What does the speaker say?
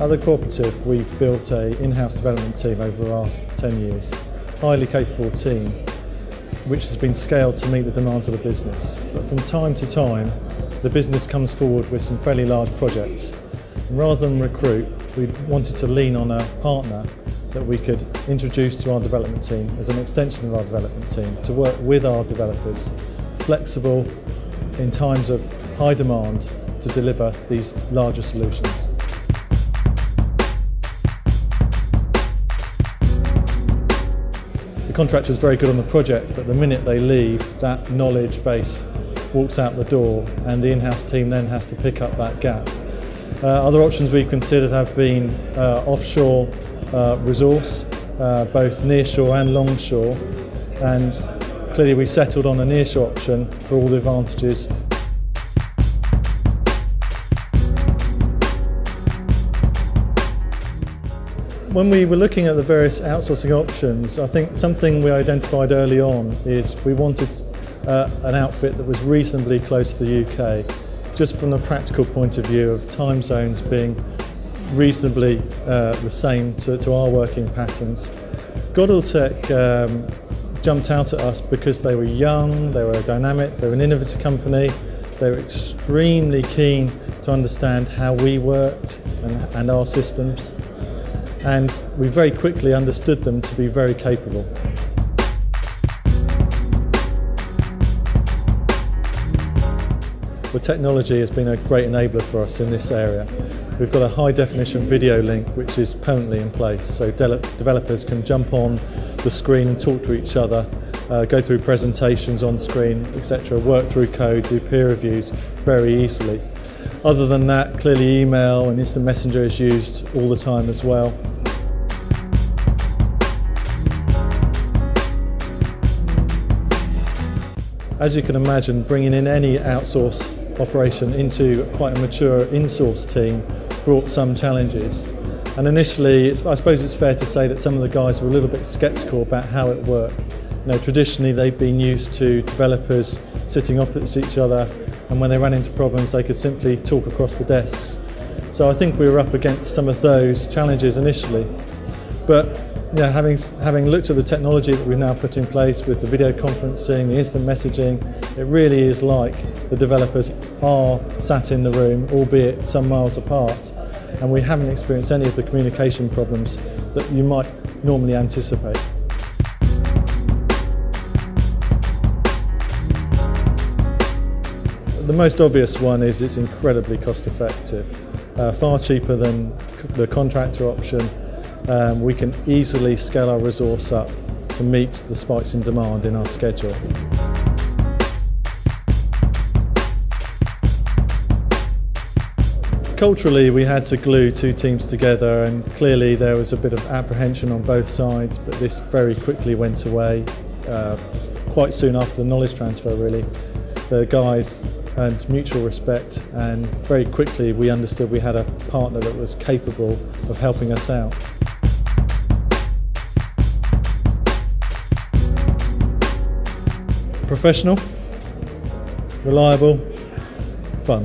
At the Co-Operative, we've built an in-house development team over the last 10 years. Highly capable team, which has been scaled to meet the demands of the business. But from time to time, the business comes forward with some fairly large projects. And rather than recruit, we wanted to lean on a partner that we could introduce to our development team as an extension of our development team to work with our developers, flexible in times of high demand to deliver these larger solutions. The contractor is very good on the project, but the minute they leave, that knowledge base walks out the door and the in-house team then has to pick up that gap. Other options we've considered have been offshore resource, both nearshore and longshore, and clearly we settled on a nearshore option for all the advantages. When we were looking at the various outsourcing options, I think something we identified early on is we wanted an outfit that was reasonably close to the UK, just from the practical point of view of time zones being reasonably the same to our working patterns. GODELTECH jumped out at us because they were young, they were dynamic, they were an innovative company, they were extremely keen to understand how we worked and our systems. And we very quickly understood them to be very capable. The technology has been a great enabler for us in this area. We've got a high definition video link which is permanently in place, so developers can jump on the screen and talk to each other, go through presentations on screen, etc., work through code, do peer reviews very easily. Other than that, clearly email and instant messenger is used all the time as well. As you can imagine, bringing in any outsource operation into quite a mature in-source team brought some challenges. And initially, I suppose it's fair to say that some of the guys were a little bit sceptical about how it worked. You know, traditionally, they've been used to developers sitting opposite each other, and when they ran into problems, they could simply talk across the desks. So I think we were up against some of those challenges initially. But yeah, having looked at the technology that we've now put in place with the video conferencing, the instant messaging, it really is like the developers are sat in the room, albeit some miles apart, and we haven't experienced any of the communication problems that you might normally anticipate. The most obvious one is it's incredibly cost effective, far cheaper than the contractor option. We can easily scale our resource up to meet the spikes in demand in our schedule. Culturally, we had to glue two teams together, and clearly there was a bit of apprehension on both sides, but this very quickly went away quite soon after the knowledge transfer, really. The guys had mutual respect, and very quickly we understood we had a partner that was capable of helping us out. Professional, reliable, fun.